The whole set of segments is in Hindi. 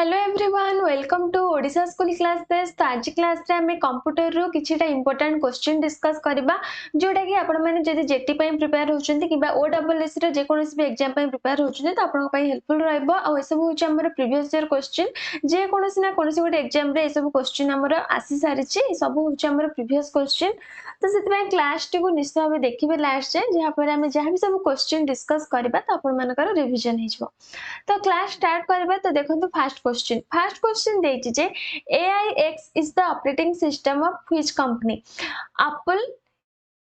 Hello everyone welcome to Odisha school class test. तो आज क्लास रे हमें कंप्यूटर रो किछिटा इंपोर्टेंट क्वेश्चन डिस्कस करबा जोटा कि आपण माने जदि जेटी पई प्रिपेयर होचंती किबा ओडब्ल्यूएस रे जे कोनोसी भी एग्जाम पई प्रिपेयर होचंती तो आपण पई हेल्पफुल रहबो। आ ए सब होच हमर प्रीवियस ईयर क्वेश्चन जे कोनोसी ना कोनोसी गोटे एग्जाम रे ए सब क्वेश्चन हमर आसी सारिछि सब होच हमर प्रीवियस क्वेश्चन। तो सेति पई क्लास टी को निश्चित भाबे देखिबे लास्ट जे जहा पर हमें जहा भी सब क्वेश्चन डिस्कस करबा तो आपण मानकर रिवीजन हिजबो। तो क्लास स्टार्ट करबा तो देखंतु फर्स्ट क्वेश्चन देछि जे AIX is the operating system of which company Apple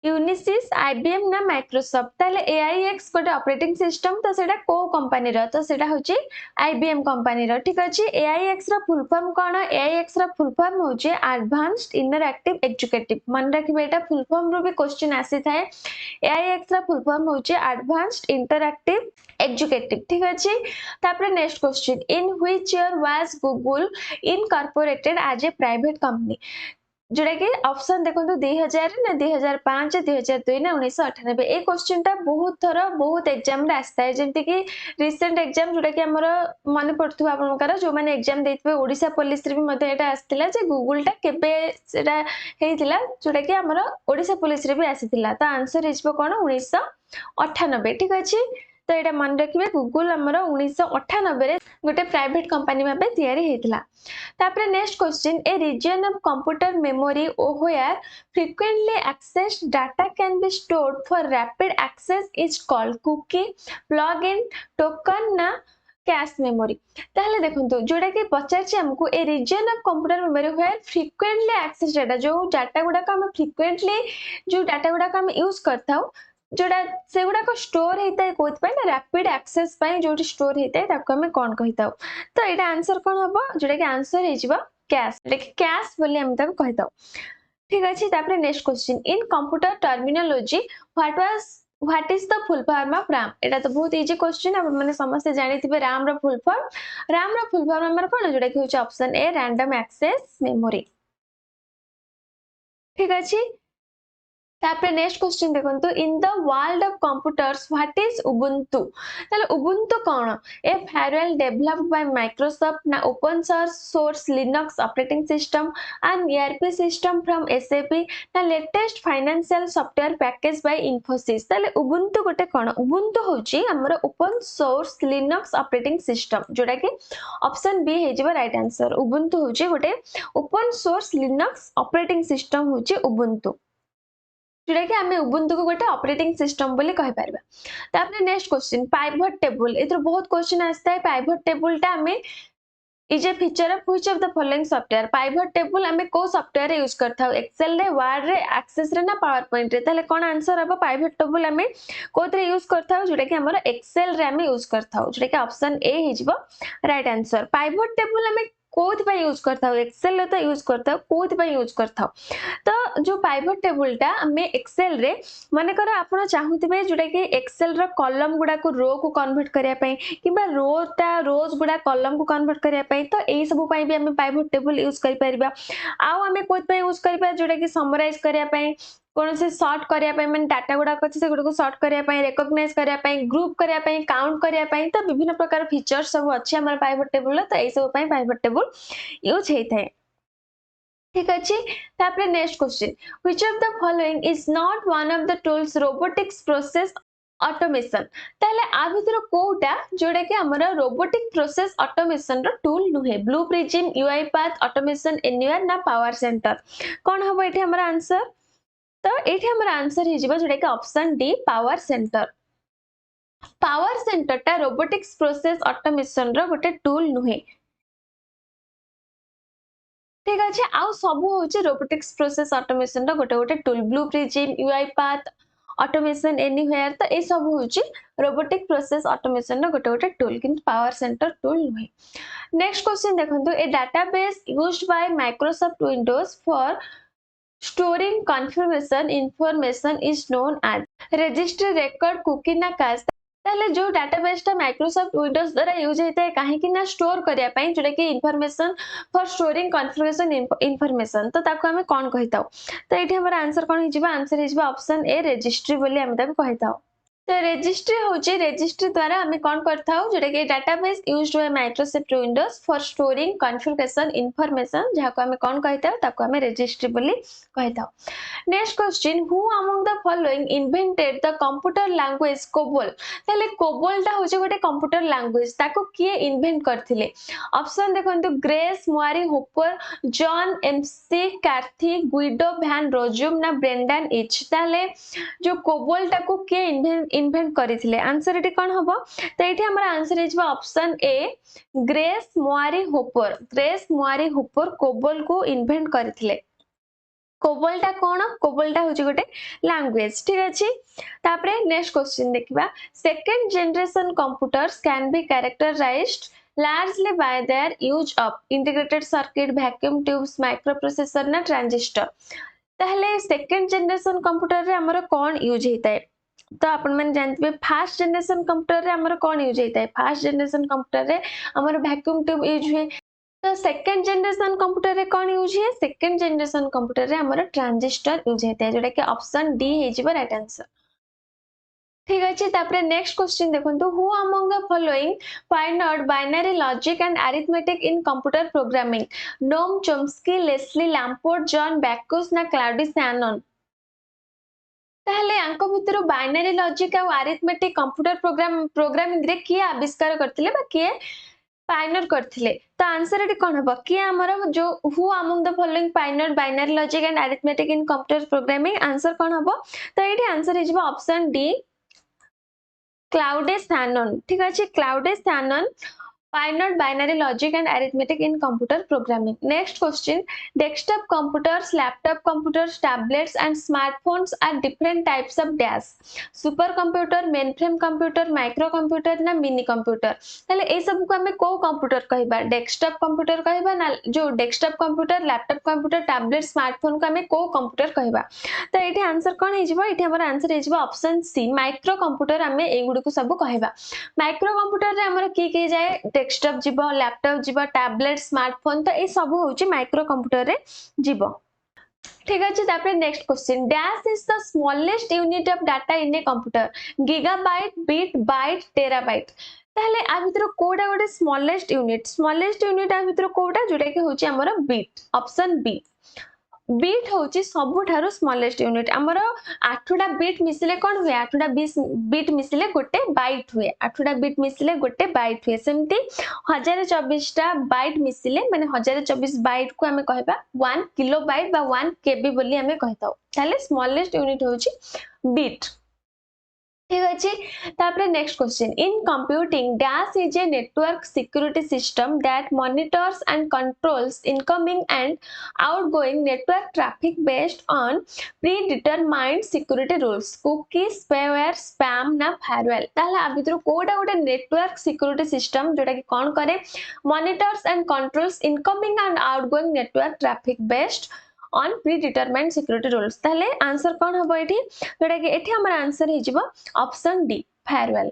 Unisys IBM ना माइक्रोसॉफ्ट। ताले AIX गोटे ऑपरेटिंग सिस्टम तो सेटा को कंपनी रो तो सेटा होची IBM कंपनी रो। ठीक अछि AIX रो फुल फॉर्म कोन AIX रो फुल फॉर्म होची एडवांस्ड इंटरएक्टिव एजुकेटिव मन रखिबे एटा फुल फॉर्म रो भी क्वेश्चन आसी थाए। AIX रो फुल फॉर्म होची एडवांस्ड इंटरएक्टिव एजुकेटिव। ठीक अछि तापर next question in which year was Google incorporated as a private company जोड़ा कि ऑप्शन देखो 2000 ना 2005 2002 ना 1998 ए क्वेश्चन टा बहुत थर बहुत एग्जाम रे आस्ता है जेमति कि रिसेंट एग्जाम जोड़ा कि हमर मन पड़थु आपनकर जो माने एग्जाम देथिबे ओडिसा पुलिस रे भी मते एटा आस्तिला जे गूगल टा केबे सेटा हेइतिला जोड़ा कि हमर ओडिसा पुलिस रे भी आसीतिला तो आंसर हिजबो कोन 1998। ठीक अछि तो एटा मन रखिबे गूगल हमर 1998 रे गोटे प्राइवेट कंपनी भाबे तयारी हेतिला। तापर next question a region of computer memory where frequently accessed data can be stored for rapid access is called cookie plugin token ना कैश मेमोरी। ताहले देखंतु जोडा कि पचारछि हमकु a region of computer memory where frequently access data जो डाटा गुडा का हम फ्रीक्वेंटली जो डाटा गुडा का हम यूज करथाउ जोड़ा से गुडा को स्टोर हेता है कोथ पे ना रैपिड एक्सेस पे जोटी स्टोर हेता है ताको हम कोन कहिताउ। तो एटा आंसर कोन हबो जोटा कि आंसर हेजिबो कैश लेकिन कैश बोली हम ताको कहिताउ। ठीक अछि तापर next question in computer terminology what is the full form of RAM एटा तो बहुत इजी क्वेश्चन आप माने समस्त जानि थिबे RAM रो फुल फॉर्म हमर कोन जोटा कि होछ option A random access memory. ठीक अछि तापर नेक्स्ट क्वेश्चन देखंतु in the world of computers what is Ubuntu ताले उबुंटू कोन a freeware developed by Microsoft ना open source Linux operating system and ERP system from SAP ना latest financial software package by Infosys. ताले उबुंटू गोटे कोन उबुंटू होची हमर open source Linux operating system जोटा कि ऑप्शन बी हे जिवो राइट आंसर उबुंटू होची गोटे open source Linux operating system होची उबुंटू जोटा कि हमें उबुंटू को गोटे ऑपरेटिंग सिस्टम बोली कहि परबा। तापर नेक्स्ट क्वेश्चन पाइवट टेबल एतर बहुत क्वेश्चन आस्ता है पाइवट टेबल टा हमें is a feature of which of the following software pivot table हमें को सॉफ्टवेयर यूज करथाउ एक्सेल रे वर्ड रे एक्सेस रे ना पावर पॉइंट रे ताले कोन आंसर हबो पाइवट टेबल हमें कोथरे यूज करथाउ जोटा कि हमर एक्सेल रे हमें यूज करथाउ जोटा कि ऑप्शन ए हिजबो राइट आंसर पाइवट टेबल हमें कोथ पे यूज करथाउ एक्सेल रे तो यूज करथाउ कोथ पे यूज करथाउ। तो जो पाइवट टेबल टा हमें एक्सेल रे माने कर आपण चाहूतिबे जोटा कि एक्सेल रो कॉलम गुडा को रो को कन्वर्ट करिया पई किबा रोज गुडा कॉलम को कन्वर्ट करिया पई तो एई सब पई भी हमें पाइवट टेबल यूज करि परिबा। आ हमें कोथ पे यूज करिबा जोटा कि समराइज करिया पई कोन से सॉर्ट करिया पई माने डाटा गुडा अछि से गुडा को सॉर्ट करिया पई रिकॉग्नाइज करिया पई ग्रुप करिया पई काउंट करिया पई तो विभिन्न प्रकार फीचर्स सब अछि हमर पाइवट टेबल तो एई सब पई पाइवट टेबल यूज हेथाय। ठीक अछि तापर next question which of the following is not one of the tools robotics process automation ताले आ भीतर कोटा जोडा कि हमर रोबोटिक प्रोसेस ऑटोमेशन रो टूल नुहे ब्लू प्रिज्म UiPath ऑटोमेशन एन्युअर ना पावर सेंटर कोन हबो एठी हमर आंसर तो एठी हमर आंसर हि जिवो जोडा कि ऑप्शन डी पावर सेंटर टा रोबोटिक्स प्रोसेस ऑटोमेशन रो गोटे टूल नुहे। ठीक अछि आउ सब होची रोबोटिक्स प्रोसेस ऑटोमेशन रो गोटे गोटे tool blue prism UiPath automation anywhere तो ए सब होची रोबोटिक प्रोसेस ऑटोमेशन रो गोटे गोटे टूल किंतु पावर सेंटर टूल नुहे। नेक्स्ट क्वेश्चन देखंतु a database used by Microsoft Windows for storing confirmation information is known as registry record cookie ना कैश ताले जो डाटाबेस टा माइक्रोसॉफ्ट विंडोज द्वारा यूज हेता है काहे कि ना स्टोर करिया पई जोटा कि information for storing configuration information तो ताको हमें कोन कहिताउ तो एठी हमर आंसर कोन हिजिबा आंसर हिजिबा ऑप्शन ए रजिस्ट्री बोली हम ताको कहिताउ। तो रजिस्ट्री होची रजिस्ट्री द्वारा हमें कौन करता हो जोटा कि database used by Microsoft Windows for storing configuration information जहाँ को हमें कौन कहता हो ताको हमें रजिस्ट्री बोली कहता हो। Next question who among the following invented the computer language COBOL ताले कोबोलटा होचे गोटे कंप्यूटर लैंग्वेज ताको किए इन्वेंट करथिले ऑप्शन देखंतु Grace Murray Hopper John McCarthy Guido van Rossum ना ब्रेंडन इच ताले जो कोबोलटा को किए इन्वेंट करथिले आंसर एटी कोन हबो तो एटी हमर answer is option A Grace Murray Hopper COBOL को इन्वेंट करथिले कोबोलटा कोन कोबोलटा होची गोटे लैंग्वेज ठीक अछि तापरे नेक्स्ट क्वेश्चन देखिबा second generation computers can be characterised largely by their use of integrated circuit vacuum tubes microprocessor ना ट्रांजिस्टर ताहले सेकंड जनरेशन कंप्यूटर रे हमर कोन यूज हेता है तो आपण मन जानते फर्स्ट जनरेशन कंप्यूटर रे हमर कोन यूज हेता है फर्स्ट जनरेशन कंप्यूटर रे हमर वैक्यूम ट्यूब यूज हुए तो सेकंड जनरेशन कंप्यूटर रे कोन यूज है सेकंड जनरेशन कंप्यूटर रे हमर ट्रांजिस्टर यूज हेता है जोटा कि ऑप्शन डी हे जिवो राइट आंसर ठीक अछि तापरे नेक्स्ट क्वेश्चन देखंतु who among the following pioneered binary logic and arithmetic in computer programming Noam Chomsky Leslie Lamport John Backus ना क्लाउडी सैनन ताहले आंको भितरु बाइनरी लॉजिक आ अरिथमेटिक कंप्यूटर प्रोग्रामिंग रे किए आविष्कार करथिले बा किए पायनियर करथिले तो आंसर एटी कोन हबो कि हमर जो who among the following pioneered binary logic and arithmetic in computer programming answer कोन हबो तो एटी आंसर हिजबो ऑप्शन डी क्लाउडे सैनन ठीक अछि Claude Shannon pioneered binary logic and arithmetic in computer programming next question desktop computers laptop computers tablets and smartphones are different types of dash supercomputer mainframe computer microcomputer ना mini computer तले ए सब को हमें को कंप्यूटर कहबा डेस्कटॉप कंप्यूटर कहबा ना जो desktop computer laptop computer tablet smartphone को हमें को कंप्यूटर कहबा तो एठी आंसर कोन हे जिवो एठी हमर आंसर हे जिवो ऑप्शन सी माइक्रो कंप्यूटर हमें ए गुडी को सब कहबा माइक्रो कंप्यूटर रे हमर की जाए डेस्कटॉप जीवो लैपटॉप जीवो टैबलेट स्मार्टफोन तो ए सब होची माइक्रो कंप्यूटर रे जीवो ठीक अछि तापर next question dash is the smallest unit of data in a computer gigabyte bit byte terabyte ताहले आ भितर कोडा गोटे स्मॉलेस्ट यूनिट आ भितर कोडा जोटा कि होची हमर बिट ऑप्शन बी बीट होची सबुठारो स्मॉलेस्ट यूनिट हमर 8टा बीट मिसिले कोन हुए 8टा बीट मिसिले गोटे बाइट हुए 8टा बीट मिसिले गोटे बाइट हुए सेमती 1024टा बाइट मिसिले माने 1024 बाइट को हमें कहबा 1 किलोबाइट बा 1 केबी बोली हमें कहताओ ताले स्मॉलेस्ट यूनिट होची बीट ठीक अछि तापर next question in computing dash is a network security system that monitors and controls incoming and outgoing network traffic based on predetermined security rules cookie spyware spam ना फायरवॉल ताला आ भितर कोडा गोटे नेटवर्क सिक्योरिटी सिस्टम जोटा कि कोन करे monitors and controls incoming and outgoing network traffic based on predetermined security rules ताले आंसर कोन हबो एठी जोटा कि एठी हमर आंसर हे जिवो ऑप्शन डी फायरवॉल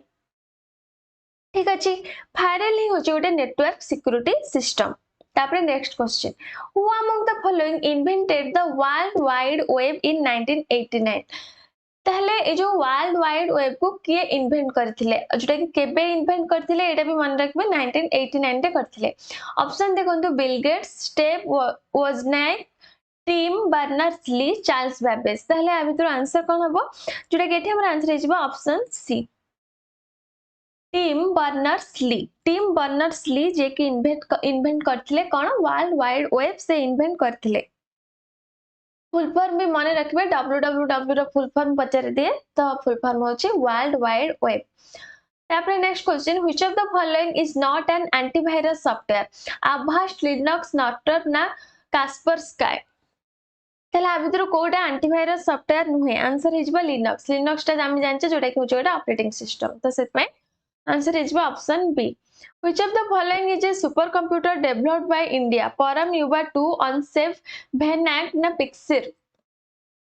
ठीक अछि फायरवॉल ही होची गोटे नेटवर्क सिक्योरिटी सिस्टम तापर next question who among the following invented the world wide web in 1989 ताहले ए जो वर्ल्ड वाइड वेब को किए इन्वेंट करथिले जोटा कि केबे इन्वेंट करथिले एटा भी मन रखबे 1989 रे करथिले ऑप्शन देखंतु Bill Gates Steve Wozniak Tim Berners-Lee Charles Babbage ताहले आ भितर आंसर कोन हबो जोटा कि एठी हमर आंसर हे जिवो ऑप्शन सी टीम बर्नर्स-ली जे कि इन्वेंट करथिले कोन वर्ल्ड वाइड वेब से इन्वेंट करथिले फुल फॉर्म भी माने रखबे www रो फुल फॉर्म पचार दिए तो फुल फॉर्म होची वर्ल्ड वाइड वेब तापर next question which of the following is not an antivirus software Avast Linux Norton ना कास्परस्काई ताले आ भितर कोडा एंटीवायरस सॉफ्टवेयर नुहे आंसर हिजबा लिनक्स ता हम जानचे जोटा कि होचोडा ऑपरेटिंग सिस्टम तो सेट में आंसर हिजबा option B which of the following is a super computer developed by India Param Yuva 2 ऑनसेफ भेनाक ना पिक्सिर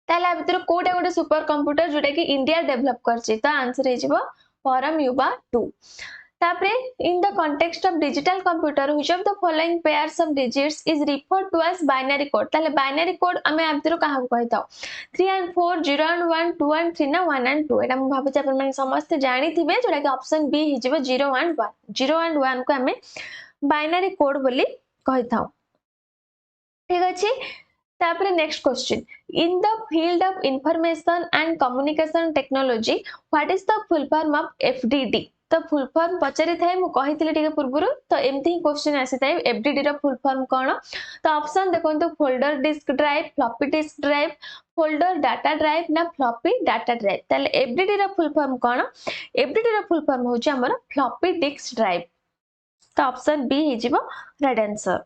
ताले आ भितर कोडा गोटे सुपर कंप्यूटर जोटा कि इंडिया डेवलप करछि तो आंसर हिजबा परम युवा 2 तापरे in the context of digital computer which of the following pairs of digits is referred to as binary code ताले binary code आमे आबितरो काहा को कहताओ 3 and 4 0 and 1 2 and 3 ना 1 and 2 एटा हम भाबुचे अपन माने समस्त जानि थिबे जोडा कि ऑप्शन बी हि जिवो 0 and 1 0 and 1 को आमे binary code बोली कहताओ ठीक अछि तापरे next question in the field of information and communication technology what is the full form of FDD तो फुल फॉर्म पचारि थाए मु कहितले टिके पूर्वरु तो एमथि ही क्वेश्चन आसी थाए एफडीडी रो फुल फॉर्म कोन तो ऑप्शन देखंतु folder disk drive floppy disk drive folder data drive ना फ्लॉपी डाटा ड्राइव ताले एफडीडी रो फुल फॉर्म कोन एफडीडी रो फुल फॉर्म होची हमर फ्लॉपी डिस्क ड्राइव तो ऑप्शन बी हि जिवो राइट आंसर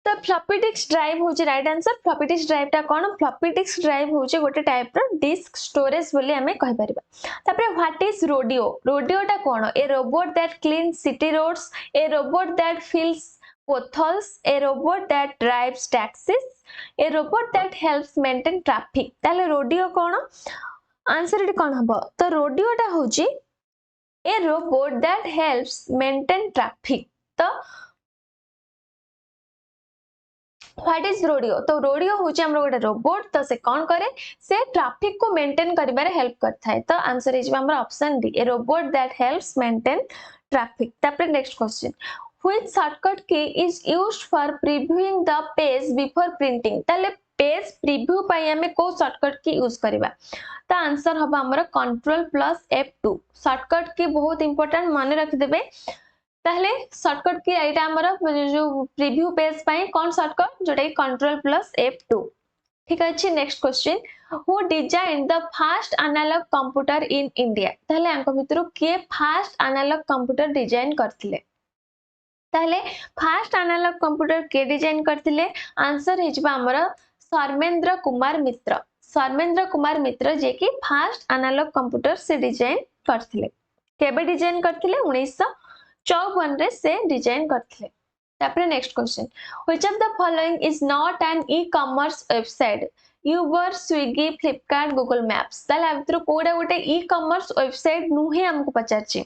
तो फ्लॉपी डिस्क ड्राइव होची right answer floppy disk drive टा कोन फ्लॉपी डिस्क ड्राइव होची गोटे टाइप रो डिस्क स्टोरेज बोली हमें कहि परिबा तापरे व्हाट इज रोडियो रोडियो टा कोन a robot that cleans city roads a robot that fills potholes a robot that drives taxis a robot that helps maintain traffic ताले रोडियो कोन आंसर इट कोन हबो तो रोडियो टा होची a robot that helps maintain traffic तो व्हाट इज रोडियो तो रोडियो होची हमरो गोटे रोबोट तो से कोन करे से ट्रैफिक को मेंटेन करिबारे हेल्प करथा है तो आंसर इज हमरो option D A robot that helps maintain traffic तापर नेक्स्ट क्वेश्चन व्हिच शॉर्टकट की is used for previewing the page before printing ताले पेज प्रीव्यू पई हमें को शॉर्टकट की यूज करबा तो आंसर हबा हमरो कंट्रोल प्लस F2 शॉर्टकट की बहुत इंपोर्टेंट माने रख देबे ताहले शॉर्टकट की एटा हमरो जो प्रीव्यू पेज पई कोन शॉर्टकट जोटा कंट्रोल प्लस F2 ठीक अछि next question who design the first analogue computer in India ताहले अंक भितरु के फर्स्ट एनालॉग कंप्यूटर डिजाइन करथिले ताहले फर्स्ट एनालॉग कंप्यूटर के डिजाइन करथिले आंसर हिजबा हमरो सर्मेंद्र कुमार मित्र जे कि फर्स्ट एनालॉग कंप्यूटर से डिजाइन करथिले केबे डिजाइन करथिले 1954 रे से डिजाइन करथिले तापर next question which of the following is not an e-commerce website Uber Swiggy Flipkart Google Maps ताले अबित्र कोडा गोटे ई-कॉमर्स वेबसाइट नुहे हमको पचारची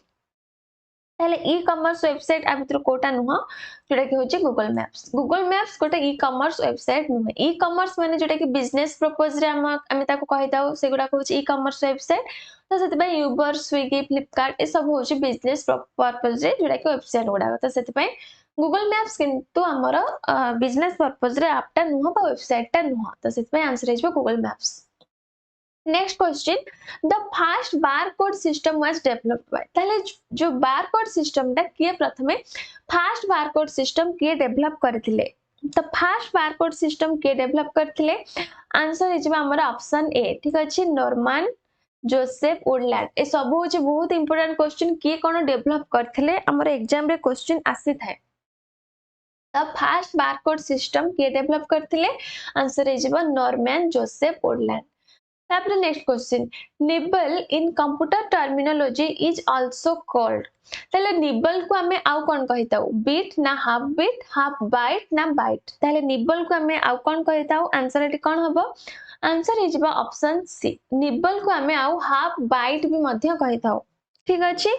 ताले ई-कॉमर्स वेबसाइट अबित्र कोटा नुह जोटा कि होची गूगल मैप्स गोटे ई-कॉमर्स वेबसाइट नुहे ई-कॉमर्स माने जोटा कि बिजनेस पर्पस रे हम ताको कहिताउ सेगुडा को होची ई-कॉमर्स वेबसाइट तो सेति पय यूबर स्विगी फ्लिपकार्ट ए सब होची बिजनेस पर्पस रे जोटा कि वेबसाइट गुडा तो सेति पय गूगल मैप्स किंतु हमर बिजनेस पर्पस रे ऐप टा नुह बा वेबसाइट टा नुह तो सेति पय आंसर हिजबो Google Maps next question the first barcode system was developed by ताले जो बारकोड सिस्टम टा किए प्रथमे फर्स्ट बारकोड सिस्टम किए डेवलप करथिले तो फर्स्ट बारकोड सिस्टम किए डेवलप करथिले आंसर हिजबा हमर ऑप्शन ए ठीक अछि नॉर्मन जोसेफ वुडलैंड ए सब होचे बहुत इंपोर्टेंट क्वेश्चन किए कोन डेवलप करथिले हमर एग्जाम रे क्वेश्चन आसी थाए द फर्स्ट बारकोड सिस्टम किए डेवलप करथिले आंसर हिजबा नॉर्मन जोसेफ वुडलैंड तापर next question nibble in computer terminology is also called ताले निबल को हमें आउ कोन कहिताउ बिट ना हाफ बाइट ना बाइट ताले निबल को हमें आउ कोन कहिताउ आंसर एटी कोन हबो आंसर हिजबा ऑप्शन सी निबल को हमें आउ हाफ बाइट भी मध्य कहिताउ ठीक अछि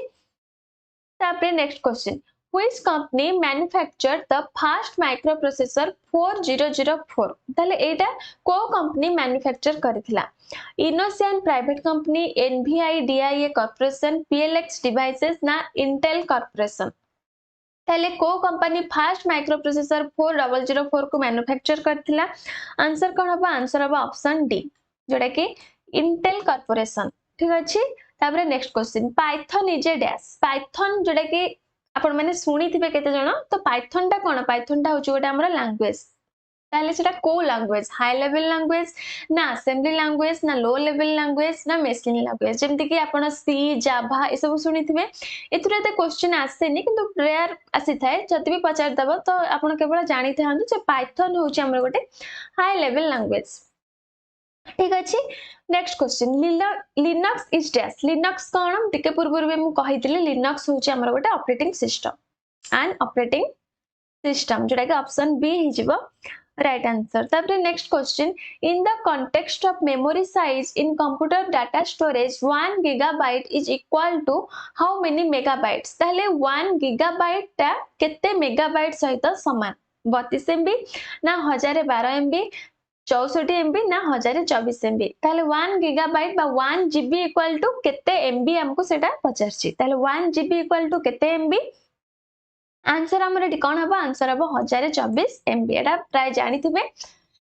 तापर next question Which company manufactured the first microprocessor 4004 ताले एटा को कंपनी मैन्युफैक्चर करथिला इनोसियन private company NVIDIA corporation PLX devices ना इंटेल कॉर्पोरेशन ताले को कंपनी फर्स्ट माइक्रोप्रोसेसर 4004 को मैन्युफैक्चर करथिला आंसर कोन हबा आंसर हबा ऑप्शन डी जोटा कि इंटेल कॉर्पोरेशन ठीक अछि तापर next question Python is a dash Python जोटा कि आपण माने सुनी थिबे केते जण तो पाइथन टा कोन पाइथन टा होची गोटे हमर लैंग्वेज ताले सेटा को लैंग्वेज हाई लेवल लैंग्वेज ना असेंबली लैंग्वेज ना लो लेवल लैंग्वेज ना मशीन लैंग्वेज जेमति कि आपण सी जावा ए सब सुनी थिबे एथुरे ते क्वेश्चन आसेनी किंतु रेयर आसी थाए जति भी पचार दबो तो आपण केवल जानि थांतु जे पाइथन होची हमर गोटे हाई लेवल लैंग्वेज ठीक अछि next question Linux is dash Linux कोन टिके पूर्व में मु कहितले लिनक्स होची हमर गोटे operating system and operating system जोटा कि ऑप्शन बी हिजबो right answer. तापर next question, in the context of memory size in computer data storage 1 gigabyte is equal to how many megabytes? ताहले 1 gigabyte टा केते megabyte सहित समान? 32 MB ना 1012 MB 64 MB ना 1024 MB? ताहले 1 gigabyte बा 1 GB equal to केते MB हमको सेटा पचारछि? ताहले 1 GB equal to केते MB? आंसर हमर एटी कोन हबो? आंसर हबो 1024 MB। एटा प्राय जानिथिबे।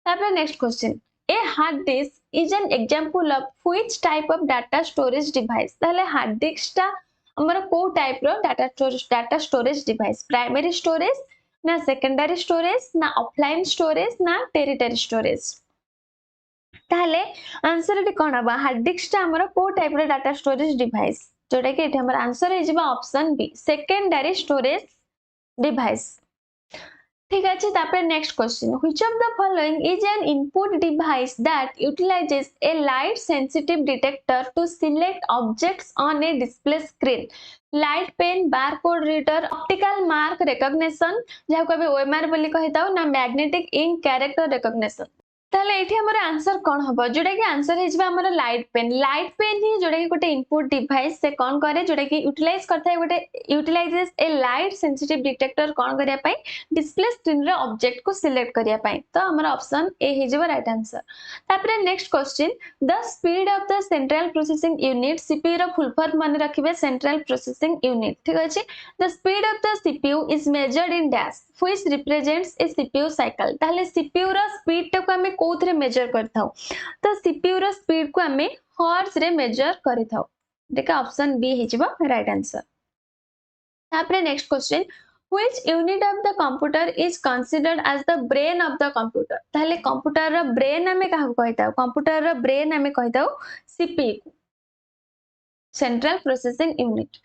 तापर next question, a hard disk is an example of which type of data storage device? ताहले हार्ड डिस्क टा हमर को टाइप रो data storage device? Primary storage ना सेकेंडरी स्टोरेज ना ऑफलाइन स्टोरेज ना टेरिटरी स्टोरेज? ताहले आंसर एटी कोन हबो? हार्ड डिस्क टा हमर को टाइप रो डाटा स्टोरेज डिवाइस? जोटा कि एटी हमर आंसर हे जिबा option B, secondary storage device. ठीक है, तापर next question, which of the following is an input device that utilises a light sensitive detector to select objects on a display screen? Light pen, barcode reader, optical mark recognition जहां को ओएमआर बोली कहिताउ ना मैग्नेटिक इंक कैरेक्टर रिकॉग्निशन? ताले एठी हमर आंसर कोन हबो? जोटा कि आंसर हे जिबा हमर लाइट पेन ही जोटा कि गोटे इनपुट डिवाइस से कोन करे, जोटा कि यूटिलाइज करथाय गोटे utilises a light sensitive detector कोन करिया पई? डिस्प्ले स्क्रीन रे ऑब्जेक्ट को सिलेक्ट करिया पई। तो हमर ऑप्शन ए हे जिबा राइट आंसर। तापरे next question, the speed of the central processing unit, CPU रो फुल फॉर्म माने रखिबे सेंट्रल प्रोसेसिंग यूनिट। ठीक अछि, the speed of the CPU is measured in dash which represents a CPU cycle? ताले सीपीयू रो स्पीड टा को हमें कोथरे मेजर करथाउ? तो सीपीयू रो स्पीड को हमें हर्ट्ज रे मेजर करिथाउ। देखा ऑप्शन बी हे जिबा राइट आंसर। तापरे next question, which unit of the computer is considered as the brain of the computer? ताले कंप्यूटर रो ब्रेन हमें काहू कहताउ? कंप्यूटर रो ब्रेन हमें कहताउ CPU, central processing unit.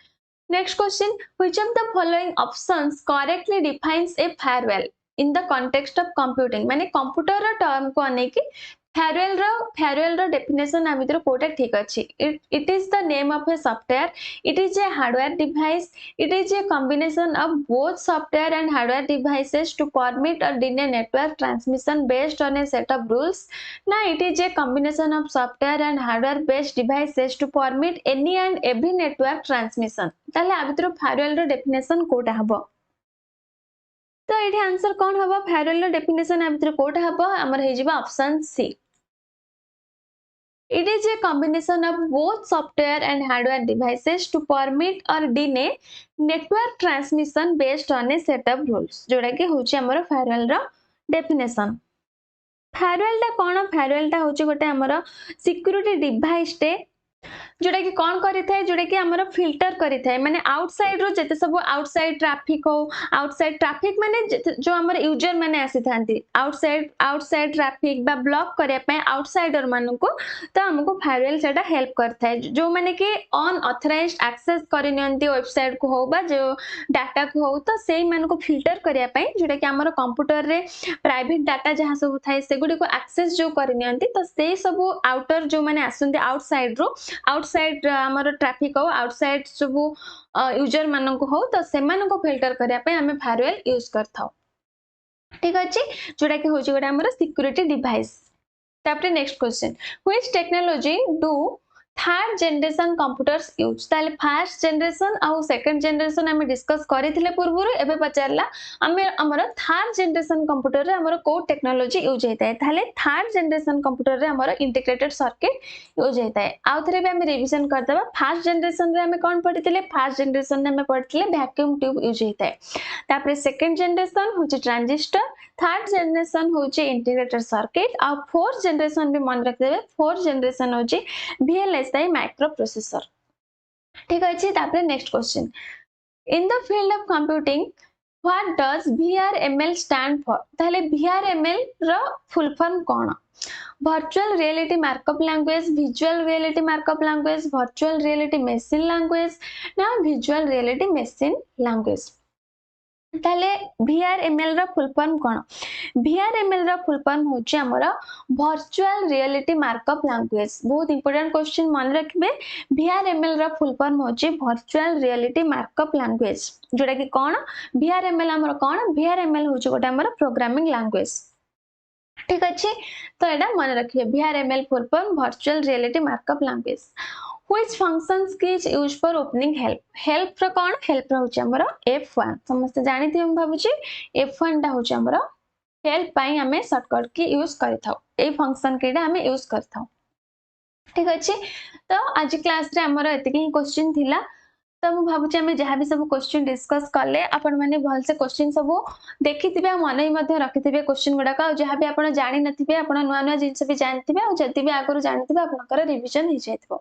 Next question, which of the following options correctly defines a farewell in the context of computing? माने कंप्यूटर रो टर्म को आने की farewell रो definition आ भीतर कोटा ठीक अछि। It is the name of a software, it is a hardware device, it is a combination of both software and hardware devices to permit or deny network transmission based on a set of rules. ना it is a combination of software and hardware based devices to permit any and every network transmission. ताले आ भीतर farewell रो definition कोटा हबो? तो एठी आंसर कोन हबो? farewell रो definition आ भीतर कोटा हबो? हमर हे जिबा option C. It is a combination of both software and hardware devices to permit or deny network transmission based on a set of rules. जोड़ा कि होची हमर farewell रो definition। farewell टा कोन? farewell टा होची गोटे हमर सिक्योरिटी डिवाइस टे जोटा कि कौन करी थाए, जोटा कि हमर फिल्टर करी थाए, माने आउटसाइड रो जते सब आउटसाइड ट्रैफिक हो, आउटसाइड ट्रैफिक माने जो हमर यूजर माने आसी थांती आउटसाइड ट्रैफिक बा ब्लॉक करिया पे आउटसाइडर मानु को, तो हमको फायरवॉल सेटा हेल्प करथाय। जो माने कि अनऑथराइज्ड एक्सेस करि नियंती वेबसाइट को हो बा जो डाटा को हो, तो सेही मानु को फिल्टर करिया पे जोटा कि हमर कंप्यूटर रे प्राइवेट डाटा जहां सब थाए सेगुडी को एक्सेस जो करि नियंती, तो सेही सब आउटर जो माने आसुंती आउटसाइड रो आउटसाइड हमर ट्रैफिक हो, आउटसाइड सब यूजर मानन को हो, तो से मानन को फिल्टर करिया पे हमें फायरवॉल यूज करथाउ। ठीक अछि, जोटा कि होची गोटा हमर सिक्योरिटी डिवाइस। तापरे next question, which technology do third generation computers use? ताले फर्स्ट जनरेशन और सेकंड जनरेशन हमें डिस्कस करिथिले पूर्वरु, एबे पचारला हमर थर्ड जनरेशन कंप्यूटर रे हमर को टेक्नोलॉजी यूज हेताय? ताले थर्ड जनरेशन कंप्यूटर रे हमर इंटीग्रेटेड सर्किट यूज हेताय। आउ थरे बे हम रिवीजन कर देबा। फर्स्ट जनरेशन रे हमें कोन पढिथिले? फर्स्ट जनरेशन रे हमें पढिथिले वैक्यूम ट्यूब यूज हेताय। तापरे सेकंड जनरेशन होची ट्रांजिस्टर, थर्ड जनरेशन होची इंटीग्रेटेड सर्किट, और फोर्थ जनरेशन भी मन रख देबे, फोर्थ जनरेशन होची VLSI माइक्रो प्रोसेसर। ठीक अछि, तापरे next question, in the field of computing what does VRML stand for? ताले VRML रो फुल फॉर्म कोन? Virtual reality markup language, visual reality markup language, virtual reality machine language ना विजुअल रियलिटी मशीन लैंग्वेज? ताले VRML रो फुल फॉर्म कोन? VRML रो फुल फॉर्म होची हमरो वर्चुअल रियलिटी मार्कअप लैंग्वेज। बहुत इंपोर्टेंट क्वेश्चन मन रखबे। VRML रो फुल फॉर्म होची वर्चुअल रियलिटी मार्कअप लैंग्वेज, जोटा कि कोन? VRML हमरो कोन? VRML होची गोटा हमरो प्रोग्रामिंग लैंग्वेज। ठीक अच्छे तो यहाँ मन रखिए VRML full form virtual reality markup language which functions की यूज फॉर ओपनिंग हेल्प रो कौन हेल्प रहउची हमर F1 समस्त जानि थि हम भाबुची F1 टा होची हमर हेल्प पाई हमें शॉर्टकट की यूज करथाउ ए फंक्शन केडा हमें यूज करथाउ ठीक अच्छे तो आज क्लास रे हमर एतिकी ही क्वेश्चन थिला तो मुझे भावुँ आम जहाँ भी सब क्वेश्चन डिस्कस कले आपण मैंने भलसे क्वेश्चन सब देखि मन ही रखि क्वेश्चन गुड़ाक जहाँ भी आप जानी ना आप नुआ नुआ जिन भी जानते और जदि भी आगुरी जानते आपंकर रिविजन हो जाए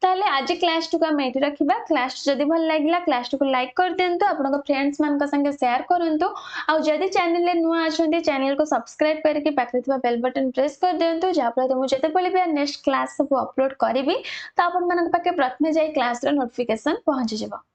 ताहले आज क्लास टू आम ये रखा क्लास जदि भल लगे क्लास टू को लाइक कर दिंतु आप फ्रेंड्स मान संगे शेयर करूँ आदि चैनल नुआ अच्छा चैनल को सब्सक्राइब करके पाखे बेल बटन प्रेस कर दिंतु जहाँफल मुझे भी नेक्स्ट क्लास सब अपलोड करी तो आप प्रथम जाए क्लास नोटिफिकेशन पहुंची जाए।